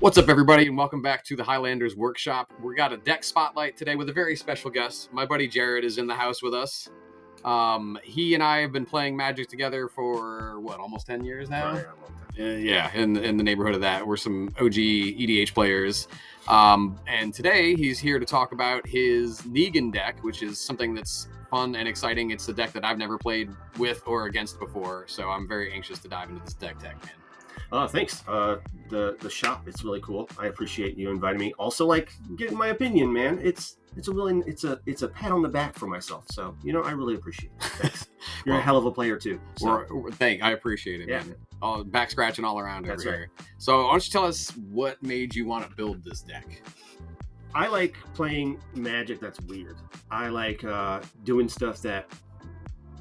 What's up, everybody, and welcome back to the Highlanders Workshop. We got a deck spotlight today with a very special guest. My buddy Jared is in the house with us. He and I have been playing Magic together for, almost 10 years now? Yeah, in the neighborhood of that. We're some OG EDH players. And today he's here to talk about his Negan deck, which is something that's fun and exciting. It's a deck that I've never played with or against before, so I'm very anxious to dive into this deck, man. Thanks. The shop, it's really cool. I appreciate you inviting me. Also, getting my opinion, man. It's a pat on the back for myself. So I really appreciate it. Thanks. You're a hell of a player too. So. I appreciate it, man. All back scratching all around over here. Right. So why don't you tell us what made you want to build this deck? I like playing Magic that's weird. I like doing stuff that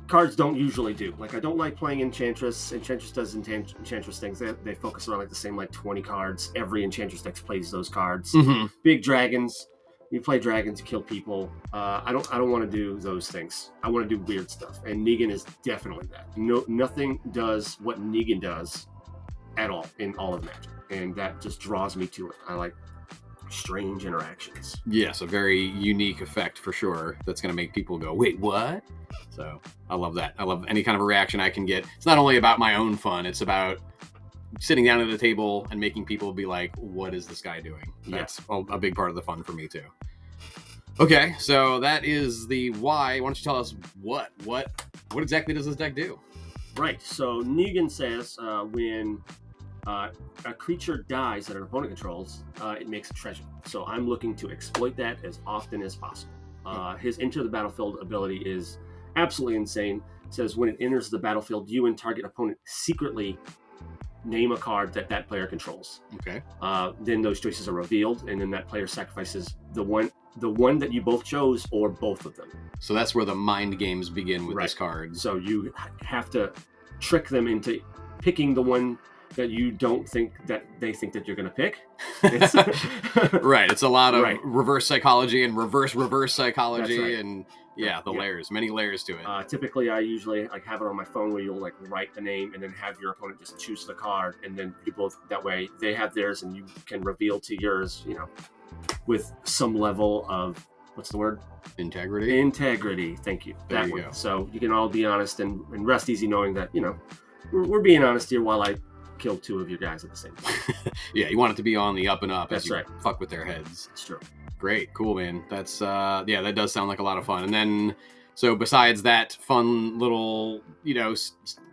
cards don't usually do. I don't like playing Enchantress. Enchantress does Enchantress things. They focus around the same 20 cards. Every Enchantress deck plays those cards. Mm-hmm. Big dragons. You play dragons, you kill people. I don't want to do those things. I want to do weird stuff. And Negan is definitely that. Nothing does what Negan does at all in all of Magic. And that just draws me to it. I like strange interactions. Yes, a very unique effect for sure. That's going to make people go, wait, what? So I love that. I love any kind of a reaction I can get. It's not only about my own fun. It's about sitting down at a table and making people be like, what is this guy doing? That's a big part of the fun for me too. Okay, so that is the why. Why don't you tell us what exactly does this deck do? Right. So Negan says when a creature dies that an opponent controls, it makes a treasure. So I'm looking to exploit that as often as possible. His Enter the Battlefield ability is absolutely insane. It says when it enters the battlefield, you and target opponent secretly name a card that player controls. Okay. Then those choices are revealed, and then that player sacrifices the one that you both chose or both of them. So that's where the mind games begin with this card. So you have to trick them into picking the one that you don't think that they think that you're going to pick. Right. It's a lot of reverse psychology and reverse psychology. That's right. And layers, many layers to it. Typically, I usually have it on my phone where you'll write the name and then have your opponent just choose the card. And then you both, that way they have theirs and you can reveal to yours, with some level of, what's the word? Integrity. Thank you. There you go. So you can all be honest and rest easy knowing that, we're being honest here while I kill two of your guys at the same time. Yeah, you want it to be on the up and up. That's right. Fuck with their heads. That's true. Great, cool, man. That's that does sound like a lot of fun. And then, so besides that fun little,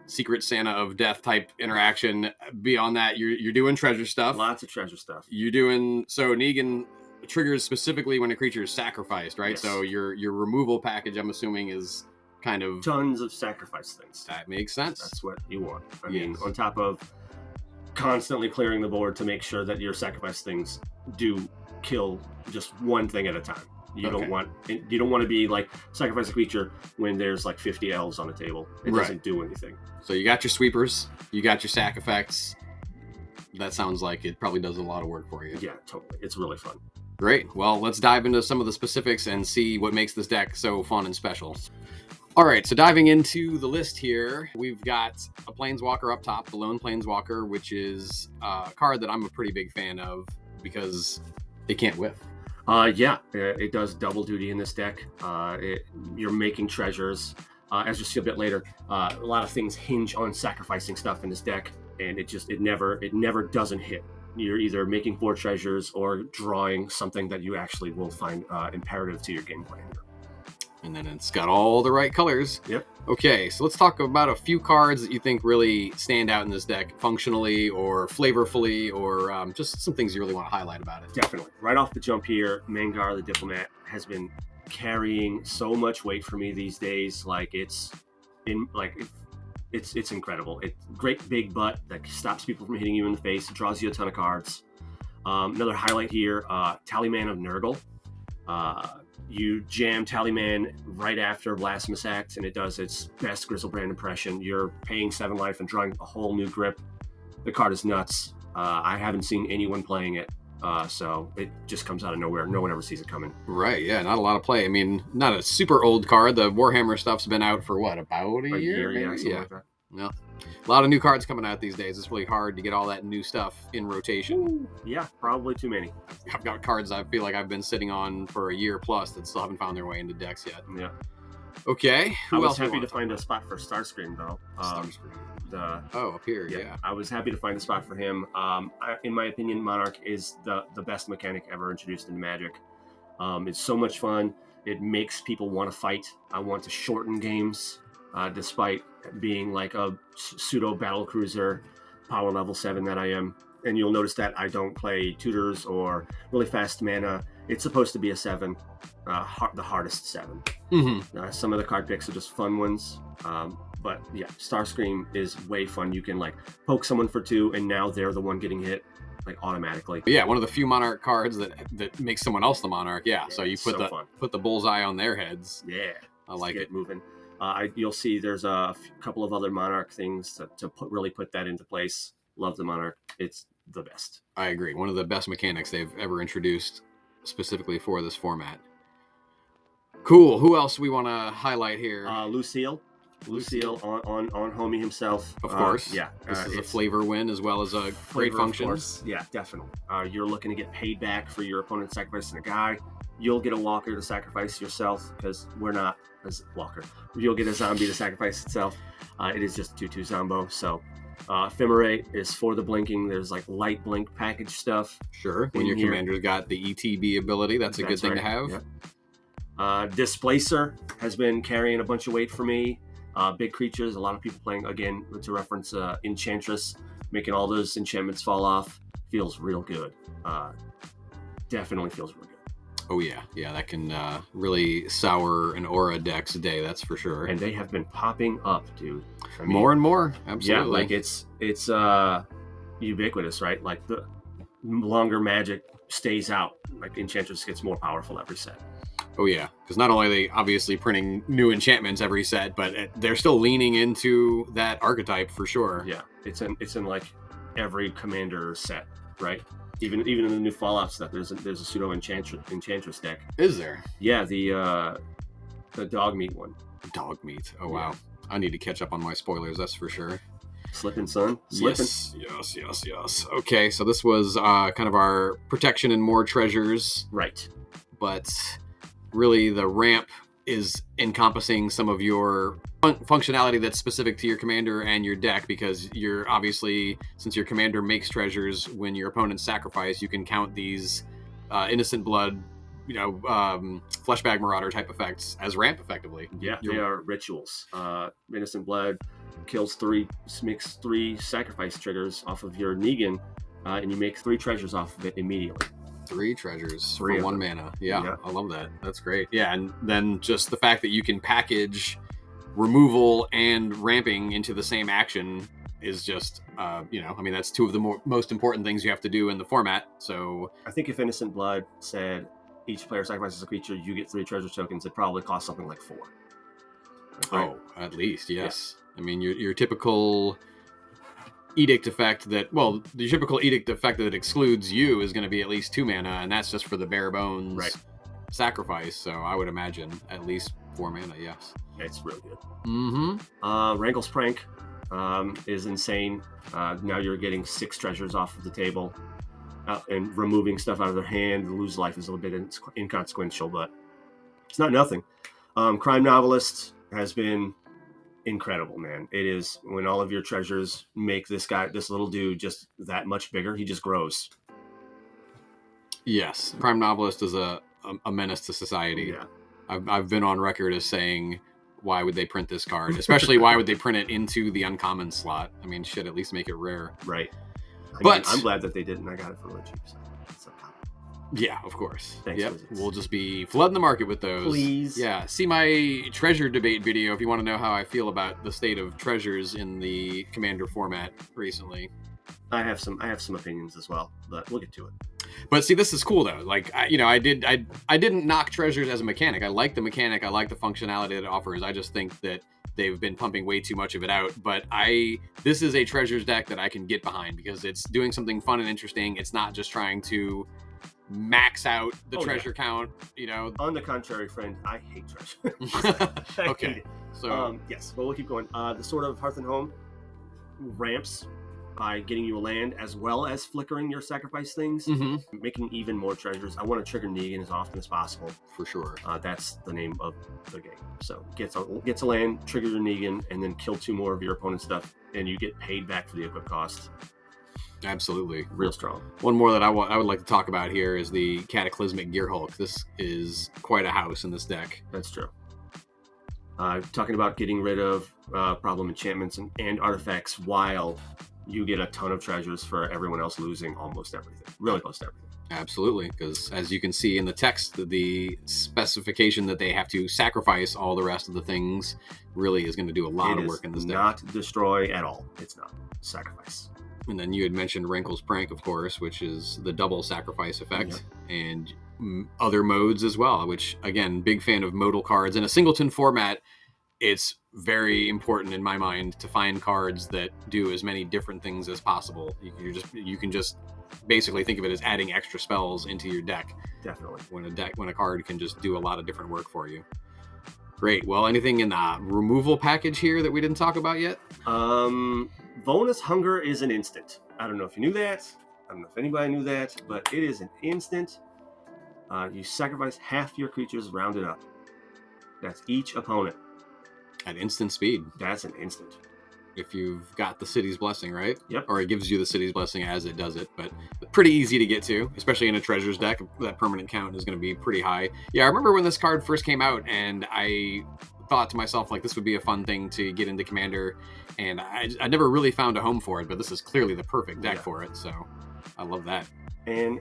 secret Santa of death type interaction, beyond that, you're doing treasure stuff. Lots of treasure stuff. You're doing so. Negan triggers specifically when a creature is sacrificed, right? Yes. So your removal package, I'm assuming, is kind of tons of sacrifice things. That makes sense. That's what you want. I mean, on top of constantly clearing the board to make sure that your sacrifice things do kill just one thing at a time. You don't want to be sacrifice a creature when there's 50 elves on the table. It doesn't do anything. So you got your sweepers, you got your sac effects. That sounds like it probably does a lot of work for you. Yeah, totally. It's really fun. Great. Well, let's dive into some of the specifics and see what makes this deck so fun and special. All right, so diving into the list here, we've got a Planeswalker up top, the Lone Planeswalker, which is a card that I'm a pretty big fan of because it can't whiff. It does double duty in this deck. You're making treasures. As you'll see a bit later, a lot of things hinge on sacrificing stuff in this deck, and it never doesn't hit. You're either making 4 treasures or drawing something that you actually will find imperative to your game plan. And then it's got all the right colors. Yep. Okay, so let's talk about a few cards that you think really stand out in this deck, functionally or flavorfully, or just some things you really want to highlight about it. Definitely. Right off the jump here, Mangar the Diplomat has been carrying so much weight for me these days. It's incredible. It's great big butt that stops people from hitting you in the face. It draws you a ton of cards. Another highlight here, Tallyman of Nurgle. You jam Tallyman right after Blasphemous Act, and it does its best Grizzlebrand impression. You're paying 7 life and drawing a whole new grip. The card is nuts. I haven't seen anyone playing it, so it just comes out of nowhere. No one ever sees it coming. Right, yeah, not a lot of play. I mean, not a super old card. The Warhammer stuff's been out for, about a year? Yeah, something like that. Well, a lot of new cards coming out these days. It's really hard to get all that new stuff in rotation. Yeah, probably too many. I've got cards I feel like I've been sitting on for a year plus that still haven't found their way into decks yet. Yeah. Okay. I was happy to find a spot for Starscream, though. Up here, yeah. I was happy to find a spot for him. In my opinion, Monarch is the best mechanic ever introduced into Magic. It's so much fun. It makes people want to fight. I want to shorten games, despite being like a pseudo battle cruiser, power level 7 that I am. And you'll notice that I don't play tutors or really fast mana. It's supposed to be a 7, the hardest 7. Mm-hmm. Some of the card picks are just fun ones. But yeah, Starscream is way fun. You can like poke someone for 2, and now they're the one getting hit like automatically. Yeah, one of the few Monarch cards that makes someone else the Monarch. Yeah, so you put the bullseye on their heads. Yeah, I like it. Moving. You'll see there's a couple of other Monarch things to really put that into place. Love the Monarch. It's the best. I agree. One of the best mechanics they've ever introduced specifically for this format. Cool. Who else we want to highlight here? Lucille on homie himself. Of course. Yeah. This is a flavor win as well as a great function. Yeah, definitely. You're looking to get paid back for your opponent sacrificing a guy. You'll get a walker to sacrifice yourself because we're not as walker. You'll get a zombie to sacrifice itself. It is just 2/2 Zombo. So Ephemerate is for the blinking. There's like light blink package stuff. Sure. When your commander's got the ETB ability, that's a good thing to have. Yep. Displacer has been carrying a bunch of weight for me. Big creatures, a lot of people playing, again, to reference Enchantress, making all those enchantments fall off. Feels real good. Definitely feels real good. Oh, yeah. Yeah, that can really sour an Aura deck's day, that's for sure. And they have been popping up, dude. I mean, more and more, absolutely. Yeah, like it's ubiquitous, right? Like the longer Magic stays out, like Enchantress gets more powerful every set. Oh yeah, because not only are they obviously printing new enchantments every set, but they're still leaning into that archetype for sure. Yeah, it's in like every commander set, right? Even in the new Fallout stuff, there's a pseudo enchantress deck. Is there? Yeah, the dog meat one. Dog meat. Oh wow, I need to catch up on my spoilers. That's for sure. Slipping, son. Slipping. Yes. Okay, so this was kind of our protection and more treasures, right? But really the ramp is encompassing some of your functionality that's specific to your commander and your deck, because you're obviously, since your commander makes treasures, when your opponents sacrifice, you can count these innocent blood, fleshbag marauder type effects as ramp effectively. Yeah, they are rituals. Innocent blood makes 3 sacrifice triggers off of your Negan, and you make 3 treasures off of it immediately. 3 treasures for 1 mana. Yeah, I love that. That's great. Yeah, and then just the fact that you can package removal and ramping into the same action is just, that's 2 of the most important things you have to do in the format. So I think if Innocent Blood said each player sacrifices a creature, you get 3 treasure tokens, it probably costs something like 4. Right? Oh, at least, yes. Yeah. I mean, your typical edict effect the typical edict effect that excludes you is going to be at least 2 mana, and that's just for the bare bones sacrifice. So I would imagine at least 4 mana. Yes, it's really good. Wrangle's Prank is insane. Now you're getting 6 treasures off of the table and removing stuff out of their hand. The lose life is a little bit inconsequential, but it's not nothing. Crime Novelist has been incredible, man. It is when all of your treasures make this little dude just that much bigger. He just grows. Yes, Crime Novelist is a menace to society. Yeah, I've been on record as saying, why would they print this card? Especially why would they print it into the uncommon slot? I mean, shit, at least make it rare. Right. I'm glad that they didn't. I got it for really cheap. So. Yeah, of course. Thanks. Yep. We'll just be flooding the market with those. Please. Yeah. See my treasure debate video if you want to know how I feel about the state of treasures in the Commander format recently. I have some opinions as well, but we'll get to it. But see, this is cool though. Like, I didn't knock treasures as a mechanic. I like the mechanic. I like the functionality that it offers. I just think that they've been pumping way too much of it out. But this is a treasures deck that I can get behind because it's doing something fun and interesting. It's not just trying to max out the Oh, yeah. treasure count, On the contrary, friend, I hate treasure. I hate Okay. it. So Yes, but we'll keep going. The Sword of Hearth and Home ramps by getting you a land as well as flickering your sacrifice things, mhm, making even more treasures. I want to trigger Negan as often as possible. for sure. That's the name of the game. So gets a land, trigger your Negan, and then kill 2 more of your opponent's stuff, and you get paid back for the equip cost. Absolutely. Real strong. One more that I would like to talk about here is the Cataclysmic Gear Hulk. This is quite a house in this deck. That's true. Talking about getting rid of problem enchantments and artifacts while you get a ton of treasures for everyone else losing almost everything. Really close to everything. Absolutely, because as you can see in the text, the specification that they have to sacrifice all the rest of the things really is going to do a lot of work in this deck. Not destroy at all. It's not. Sacrifice. And then you had mentioned Rankle's Prank, of course, which is the double sacrifice effect, and other modes as well, which, again, big fan of modal cards. In a singleton format, it's very important in my mind to find cards that do as many different things as possible. You can just basically think of it as adding extra spells into your deck. Definitely. When a card can just do a lot of different work for you. Great. Well, anything in the removal package here that we didn't talk about yet? Bonus Hunger is an instant. I don't know if you knew that. I don't know if anybody knew that, but it is an instant. You sacrifice half your creatures rounded up. That's each opponent. At instant speed. That's an instant. If you've got the City's Blessing, right? Yep. Or it gives you the City's Blessing as it does it, but pretty easy to get to, especially in a Treasures deck. That permanent count is going to be pretty high. Yeah, I remember when this card first came out, and I thought to myself, like, this would be a fun thing to get into Commander, and I never really found a home for it, but this is clearly the perfect deck for it, so I love that. And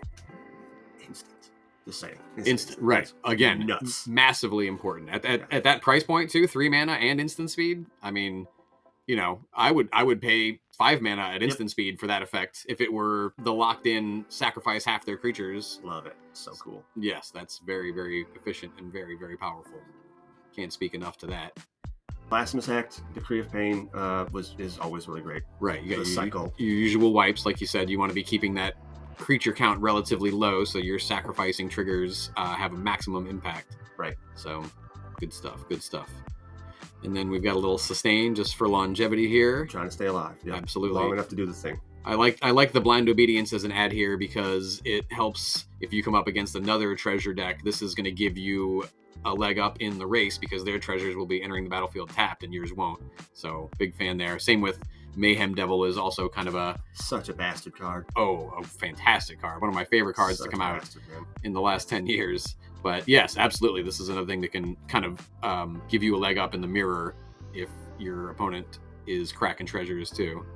instant. Just saying. Instant, right. Again, nuts. Massively important. At that price point, too, 3 mana and instant speed, I mean... I would pay 5 mana at instant speed for that effect if it were the locked-in sacrifice half their creatures. Love it. So cool. Yes, that's very, very efficient and very, very powerful. Can't speak enough to that. Blasphemous Act, Decree of Pain is always really great. Right. You got cycle. Your usual wipes, like you said. You want to be keeping that creature count relatively low so your sacrificing triggers have a maximum impact. Right. So, good stuff. Good stuff. And then we've got a little sustain just for longevity here. Trying to stay alive. Yeah. Absolutely. Long enough to do the thing. I like the Blind Obedience as an ad here because it helps if you come up against another treasure deck. This is going to give you a leg up in the race because their treasures will be entering the battlefield tapped and yours won't. So big fan there. Same with Mayhem Devil is also kind of such a bastard card. Oh, a fantastic card. One of my favorite cards to come out in the last 10 years. But yes, absolutely. This is another thing that can kind of give you a leg up in the mirror if your opponent is cracking treasures too.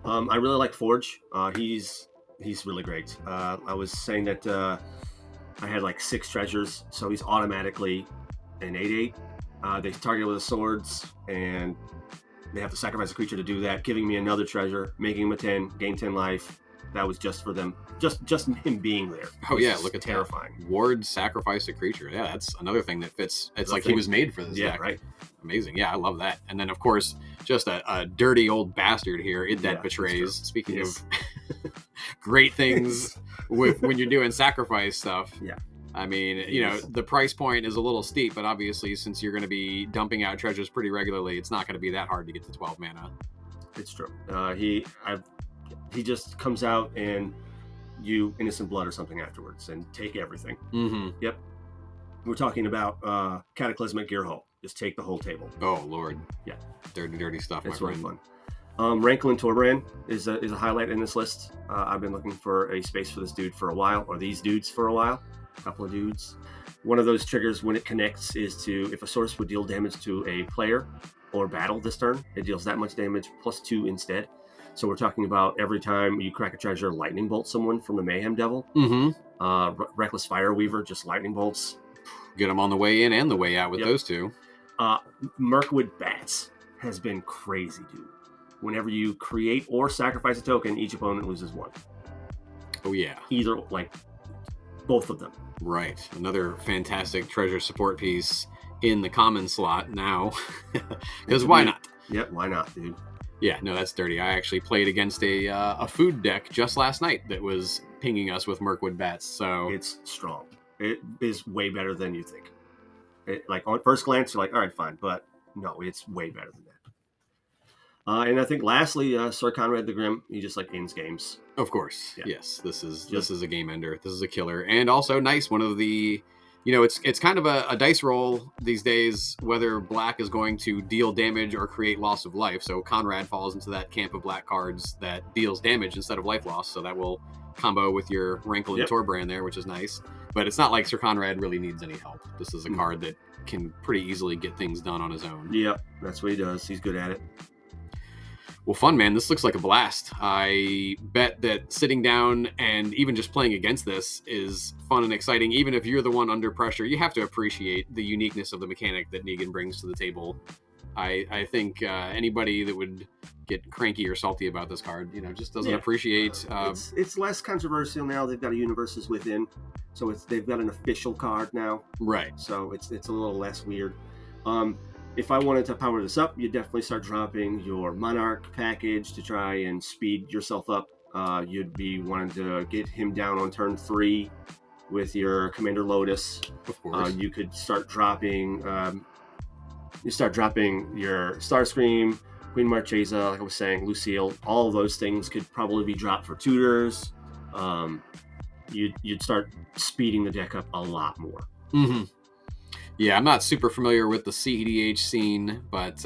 I really like Forge. He's really great. I was saying that I had like 6 treasures, so he's automatically an 8/8. They target with the swords, and they have to sacrifice a creature to do that, giving me another treasure, making him a 10, gain 10 life. That was just for them. Just him being there. Oh yeah, look at terrifying. That. Ward sacrifice a creature. Yeah, that's another thing that fits. It's like he was made for this deck. Right. Amazing. Yeah, I love that. And then of course, just a dirty old bastard here. That betrays. Speaking of great things when you're doing sacrifice stuff. Yeah. I mean, the price point is a little steep, but obviously since you're going to be dumping out treasures pretty regularly, it's not going to be that hard to get to 12 mana. It's true. He just comes out and you innocent blood or something afterwards and take everything. Mm-hmm. Yep. We're talking about Cataclysmic Gear Hulk. Just take the whole table. Oh Lord. Yeah. Dirty stuff. It's really fun. Rankle and Torbrand is a highlight in this list. I've been looking for a space for this dude for a while, or these dudes for a while. A couple of dudes. One of those triggers when it connects is to if a source would deal damage to a player or battle this turn, it deals that much damage plus 2 instead. So we're talking about every time you crack a treasure, lightning bolt someone from the Mayhem Devil. Mm-hmm. Reckless Fireweaver, just lightning bolts. Get them on the way in and the way out with those two. Mirkwood Bats has been crazy, dude. Whenever you create or sacrifice a token, each opponent loses 1. Oh yeah. Either, both of them. Right. Another fantastic treasure support piece in the common slot now. Because why not? Yep, why not, dude? Yeah, no, that's dirty. I actually played against a food deck just last night that was pinging us with Mirkwood bats. So it's strong. It is way better than you think. Like on first glance, you're like, all right, fine, but no, it's way better than that. And I think lastly, Sir Conrad the Grim, he just like ends games. Of course, Yeah. yes. This is a game ender. This is a killer, and also nice. One of the, it's kind of a dice roll these days whether black is going to deal damage or create loss of life. So Conrad falls into that camp of black cards that deals damage instead of life loss. So that will combo with your Rankle and Torbrand there, which is nice. But it's not like Sir Conrad really needs any help. This is a card that can pretty easily get things done on his own. Yep, that's what he does. He's good at it. Well, fun, man. This looks like a blast. I bet that sitting down and even just playing against this is fun and exciting. Even if you're the one under pressure, you have to appreciate the uniqueness of the mechanic that Negan brings to the table. I think anybody that would get cranky or salty about this card, just doesn't appreciate. It's less controversial now. They've got a Universes Within, so they've got an official card now. Right. So it's a little less weird. If I wanted to power this up, you'd definitely start dropping your Monarch package to try and speed yourself up. You'd be wanting to get him down on turn 3 with your Commander Lotus. Of course. You could start dropping. You start dropping your Starscream, Queen Marchesa, like I was saying, Lucille. All of those things could probably be dropped for tutors. You'd start speeding the deck up a lot more. Mm-hmm. Yeah, I'm not super familiar with the CEDH scene, but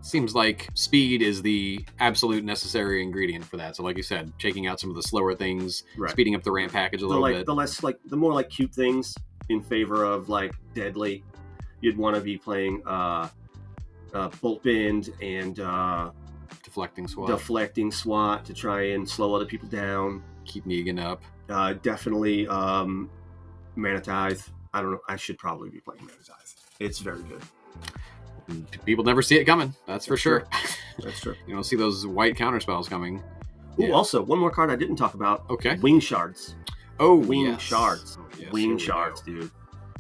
seems like speed is the absolute necessary ingredient for that. So like you said, taking out some of the slower things, speeding up the ramp package a little bit. The more like cute things in favor of like deadly. You'd want to be playing Bolt Bend and Deflecting SWAT to try and slow other people down. Keep Negan up. Definitely Mana Tithe. I don't know. I should probably be playing Mana Tithe. It's very good. People never see it coming. That's for sure. That's true. You don't see those white counterspells coming. Ooh, also, one more card I didn't talk about. Okay. Wing Shards. Oh, Wing Shards. Yes, Wing Shards, dude.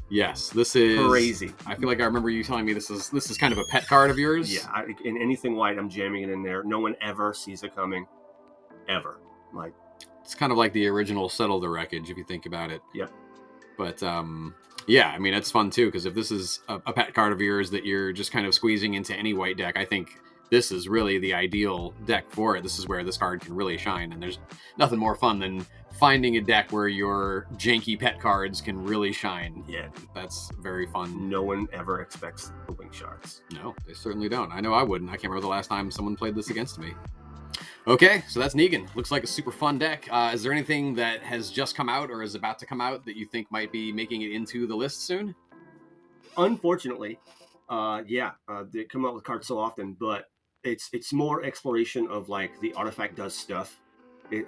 Yes, this is crazy. I feel like I remember you telling me this is kind of a pet card of yours. Yeah, in anything white, I'm jamming it in there. No one ever sees it coming. Ever. Like, it's kind of like the original Settle the Wreckage, if you think about it. Yep. But yeah, I mean, it's fun too, because if this is a pet card of yours that you're just kind of squeezing into any white deck, I think this is really the ideal deck for it. This is where this card can really shine, and there's nothing more fun than finding a deck where your janky pet cards can really shine. Yeah. That's very fun. No one ever expects the Wing Shards. No, they certainly don't. I know I wouldn't. I can't remember the last time someone played this against me. Okay, so that's Negan. Looks like a super fun deck. Is there anything that has just come out or is about to come out that you think might be making it into the list soon? Unfortunately, they come out with cards so often, but it's more exploration of like the artifact does stuff.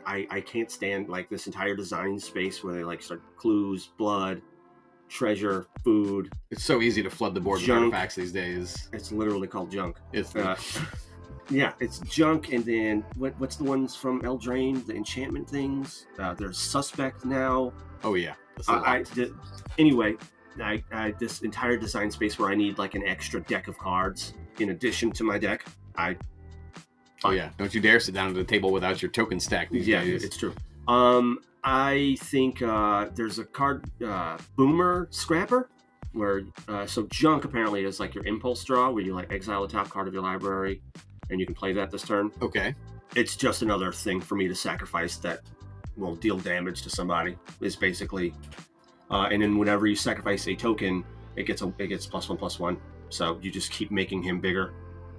I can't stand like this entire design space where they like start clues, blood, treasure, food. It's so easy to flood the board with artifacts these days. It's literally called junk. It's yeah, it's junk. And then what's the ones from Eldraine? The enchantment things. There's Suspect now. Oh yeah. Anyway, this entire design space where I need like an extra deck of cards in addition to my deck. Oh yeah, don't you dare sit down at the table without your token stack these days. Yeah, it's true. I think there's a card, Boomer Scrapper, where so junk apparently is like your impulse draw, where you like exile the top card of your library, and you can play that this turn. Okay. It's just another thing for me to sacrifice that will deal damage to somebody. Is basically, and then whenever you sacrifice a token, it gets +1/+1. So you just keep making him bigger.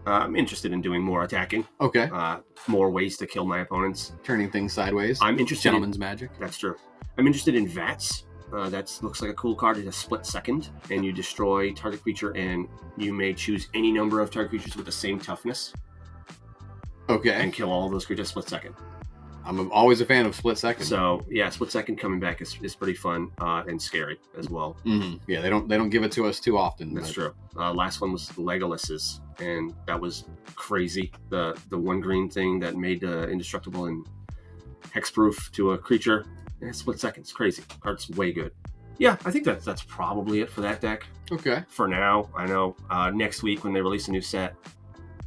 I'm interested in doing more attacking. Okay. More ways to kill my opponents. Turning things sideways. I'm interested. Gentleman's magic. That's true. I'm interested in Vats. That looks like a cool card. It has split second, and you destroy target creature, and you may choose any number of target creatures with the same toughness. Okay. And kill all of those creatures split second. I'm always a fan of split second. So yeah, split second coming back is pretty fun and scary as well. Mm-hmm. Yeah, they don't give it to us too often. That's true. Last one was Legolas's, and that was crazy. The one green thing that made indestructible and hexproof to a creature. And split second. It's crazy. Card's way good. Yeah, I think that's probably it for that deck. Okay. For now, I know next week when they release a new set,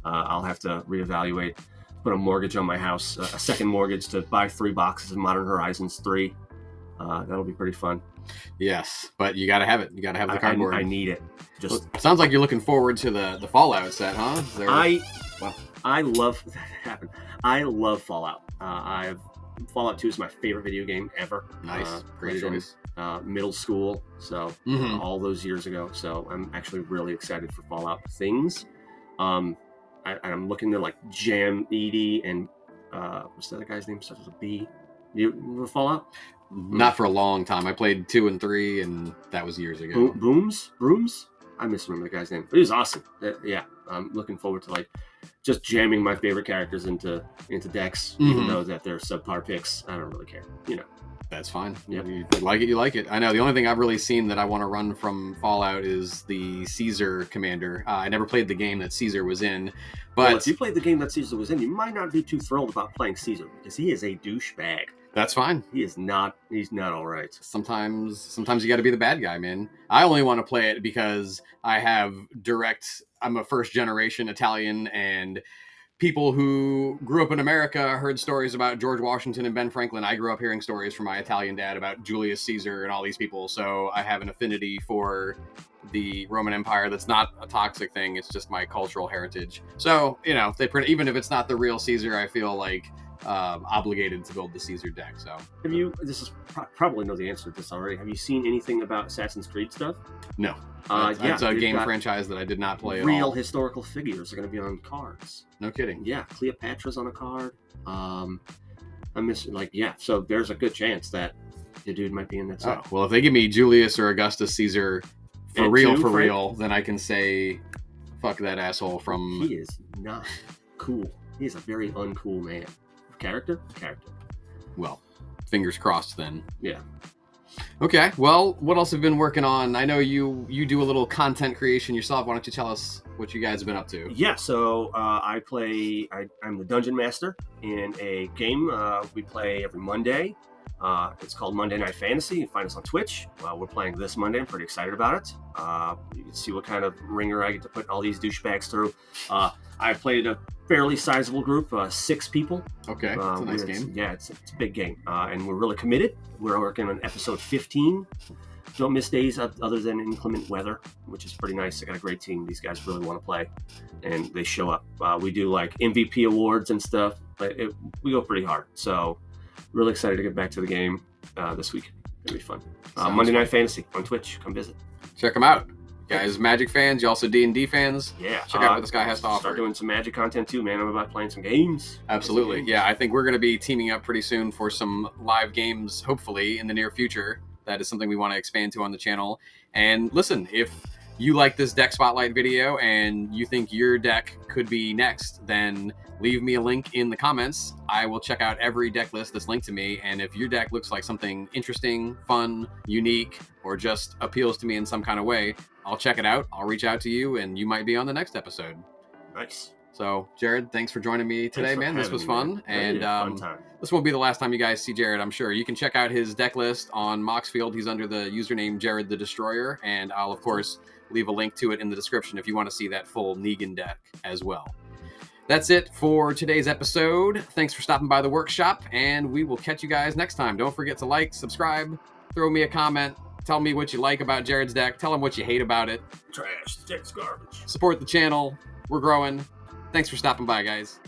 I'll have to reevaluate. put a mortgage on my house, a second mortgage to buy 3 boxes of Modern Horizons 3. That'll be pretty fun. Yes, but you gotta have it. You gotta have the cardboard. I need it. Just well, sounds like you're looking forward to the Fallout set, huh? I love that happened. I love Fallout. Fallout 2 is my favorite video game ever. Nice, great choice. Middle school, so all those years ago. So I'm actually really excited for Fallout things. I'm looking to like jam Edie and what's the other guy's name? Starts with a B. You remember Fallout? Not for a long time. I played 2 and 3, and that was years ago. Brooms? I misremember the guy's name, but he was awesome. Yeah, I'm looking forward to like just jamming my favorite characters into decks, even though that they're subpar picks. I don't really care, That's fine. Yep. You like it, you like it. I know the only thing I've really seen that I want to run from Fallout is the Caesar commander. I never played the game that Caesar was in, but if you played the game that Caesar was in, you might not be too thrilled about playing Caesar because he is a douchebag. That's fine. He's not all right. Sometimes you got to be the bad guy, man. I only want to play it because I'm a first generation Italian, and people who grew up in America heard stories about George Washington and Ben Franklin. I grew up hearing stories from my Italian dad about Julius Caesar and all these people. So I have an affinity for the Roman Empire. That's not a toxic thing. It's just my cultural heritage. So, even if it's not the real Caesar, I feel like obligated to build the Caesar deck. So have you, probably know the answer to this already. Have you seen anything about Assassin's Creed stuff? No. It's a game franchise that I did not play at all. Real historical figures are going to be on cards. No kidding. Yeah, Cleopatra's on a card. I'm missing so there's a good chance that the dude might be in that set. Oh, well, if they give me Julius or Augustus Caesar for real, then I can say fuck that asshole from... He is not cool. He is a very uncool man. Character. Well, fingers crossed then. Yeah. Okay, well, what else have you been working on? I know you do a little content creation yourself. Why don't you tell us what you guys have been up to? Yeah, so I'm the Dungeon Master in a game we play every Monday. It's called Monday Night Fantasy. You can find us on Twitch. We're playing this Monday. I'm pretty excited about it. You can see what kind of ringer I get to put all these douchebags through. I played a fairly sizable group, 6 people. Okay, it's a nice game. Yeah, it's a big game, and we're really committed. We're working on episode 15. Don't miss days other than inclement weather, which is pretty nice. I got a great team. These guys really want to play, and they show up. We do like MVP awards and stuff. We go pretty hard. So really excited to get back to the game this week. It'll be fun. Monday Night Fantasy on Twitch. Come visit. Check them out. Guys, Magic fans, you also D&D fans. Yeah. Check out what this guy has to offer. Start doing some Magic content too, man. I'm about playing some games. Absolutely. Yeah, I think we're going to be teaming up pretty soon for some live games, hopefully, in the near future. That is something we want to expand to on the channel. And listen, if you like this deck spotlight video and you think your deck could be next, then leave me a link in the comments. I will check out every deck list that's linked to me, and if your deck looks like something interesting, fun, unique, or just appeals to me in some kind of way, I'll check it out. I'll reach out to you, and you might be on the next episode. Nice. So, Jared, thanks for joining me today, man. This was fun. And fun time. This won't be the last time you guys see Jared, I'm sure. You can check out his deck list on Moxfield. He's under the username JaredTheDestroyer, and I'll, of course, leave a link to it in the description if you want to see that full Negan deck as well. That's it for today's episode. Thanks for stopping by the workshop, and we will catch you guys next time. Don't forget to like, subscribe, throw me a comment, tell me what you like about Jared's deck, tell him what you hate about it. Trash, the deck's garbage. Support the channel. We're growing. Thanks for stopping by, guys.